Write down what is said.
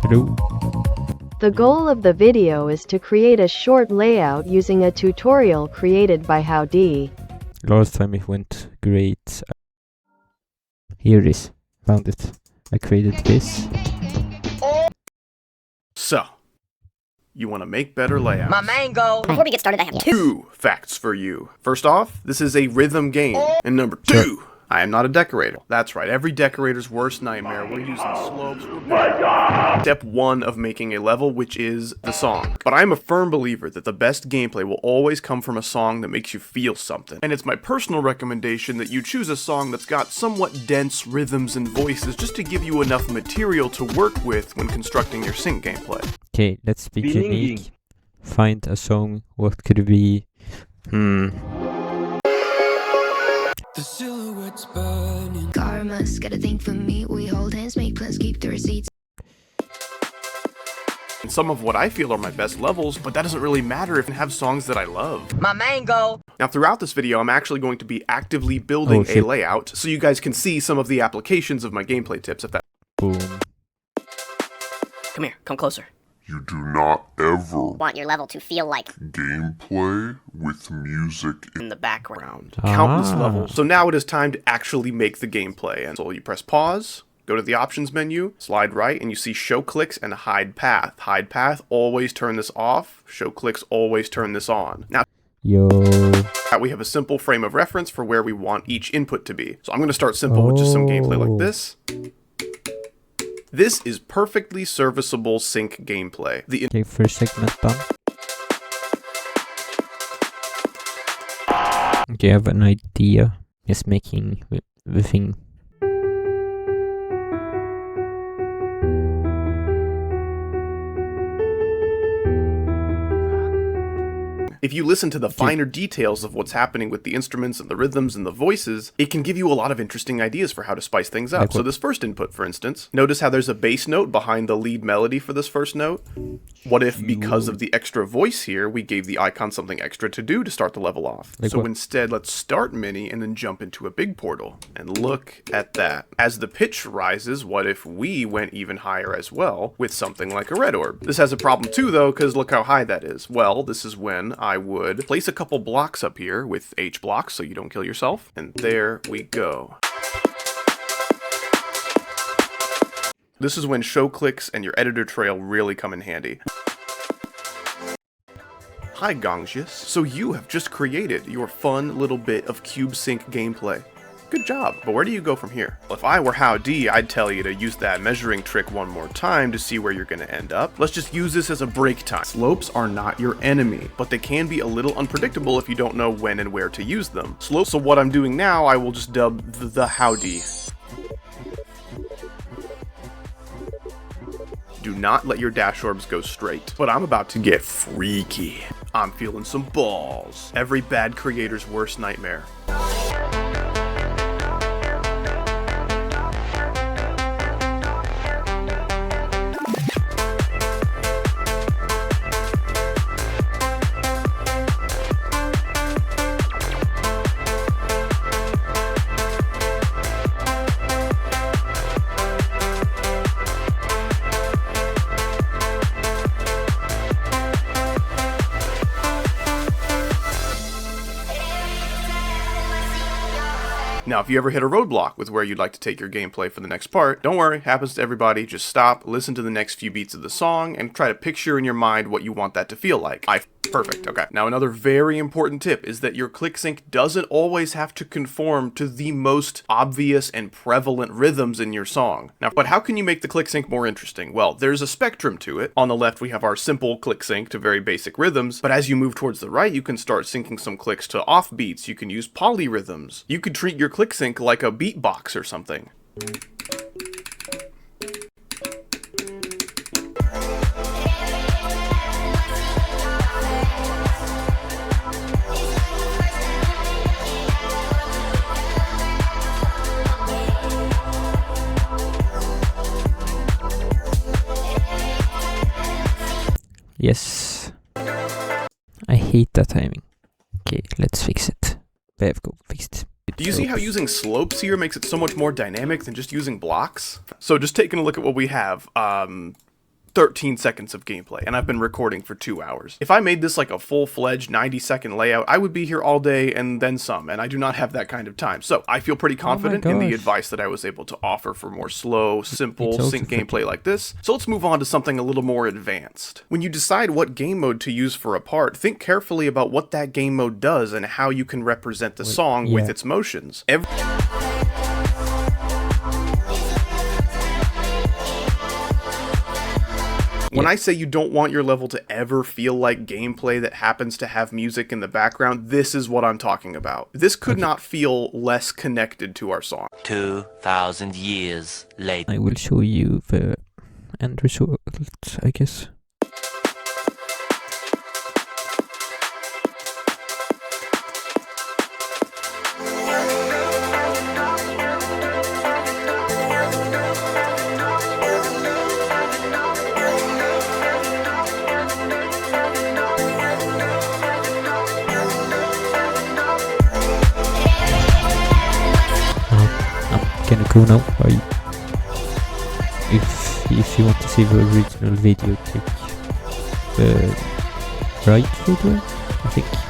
Hello. The goal of the video is to create a short layout using a tutorial created by Howdy. Last time it went great. Here it is. Found it. I created this. So, you want to make better layouts. My mango! Before we get started, I have Two facts for you. First off, this is a rhythm game. And number two, I am not a decorator. That's right, every decorator's worst nightmare. We're using slopes. Step one of making a level, which is the song. But I am a firm believer that the best gameplay will always come from a song that makes you feel something. And it's my personal recommendation that you choose a song that's got somewhat dense rhythms and voices just to give you enough material to work with when constructing your sync gameplay. Okay, let's be unique. Find a song. What could it be? The silhouette's burning. Karma's got a thing for me. We hold hands, make plans, keep the receipts. And some of what I feel are my best levels, but that doesn't really matter if I have songs that I love. My mango! Now throughout this video, I'm actually going to be actively building a layout so you guys can see some of the applications of my gameplay tips. If that. Boom. Come here, come closer. You do not ever want your level to feel like gameplay with music in the background. Countless levels. So now it is time to actually make the gameplay. And so you press pause, go to the options menu, slide right, and you see show clicks and hide path. Hide path, always turn this off. Show clicks, always turn this on. Now we have a simple frame of reference for where we want each input to be. So I'm going to start simple with just some gameplay like this. This is perfectly serviceable sync gameplay. Okay, first segment done. Okay, I have an idea. Just making the thing. If you listen to the finer details of what's happening with the instruments and the rhythms and the voices, it can give you a lot of interesting ideas for how to spice things up. So this first input, for instance, notice how there's a bass note behind the lead melody for this first note? What if, because of the extra voice here, we gave the icon something extra to do to start the level off? So instead, let's start mini and then jump into a big portal. And look at that. As the pitch rises, what if we went even higher as well with something like a red orb? This has a problem too, though, because look how high that is. Well, this is when I would place a couple blocks up here with H blocks so you don't kill yourself. And there we go. This is when show clicks and your editor trail really come in handy. Hi Gongsius. So you have just created your fun little bit of cube sync gameplay. Good job, but where do you go from here? Well, if I were Howdy, I'd tell you to use that measuring trick one more time to see where you're gonna end up. Let's just use this as a break time. Slopes are not your enemy, but they can be a little unpredictable if you don't know when and where to use them. So what I'm doing now, I will just dub the Howdy. Do not let your dash orbs go straight. But I'm about to get freaky. I'm feeling some balls. Every bad creator's worst nightmare. Now, if you ever hit a roadblock with where you'd like to take your gameplay for the next part, don't worry, happens to everybody. Just stop, listen to the next few beats of the song, and try to picture in your mind what you want that to feel like. Perfect, okay. Now, another very important tip is that your click sync doesn't always have to conform to the most obvious and prevalent rhythms in your song. Now, but how can you make the click sync more interesting? Well, there's a spectrum to it. On the left, we have our simple click sync to very basic rhythms, but as you move towards the right, you can start syncing some clicks to off beats. You can use polyrhythms. You could treat your click sync like a beatbox or something. Yes. I hate that timing. Okay, let's fix it. Bevco fixed. Do you see how using slopes here makes it so much more dynamic than just using blocks? So just taking a look at what we have, 13 seconds of gameplay, and I've been recording for 2 hours. If I made this like a full-fledged 90-second layout, I would be here all day and then some, and I do not have that kind of time. So I feel pretty confident in the advice that I was able to offer for more slow, simple, sync gameplay like this. So let's move on to something a little more advanced. When you decide what game mode to use for a part, think carefully about what that game mode does and how you can represent the song with its motions. When I say you don't want your level to ever feel like gameplay that happens to have music in the background, this is what I'm talking about. This could not feel less connected to our song. 2,000 years later. I will show you the end result, I guess. Gonna go now. If you want to see the original video, take the right video, I think.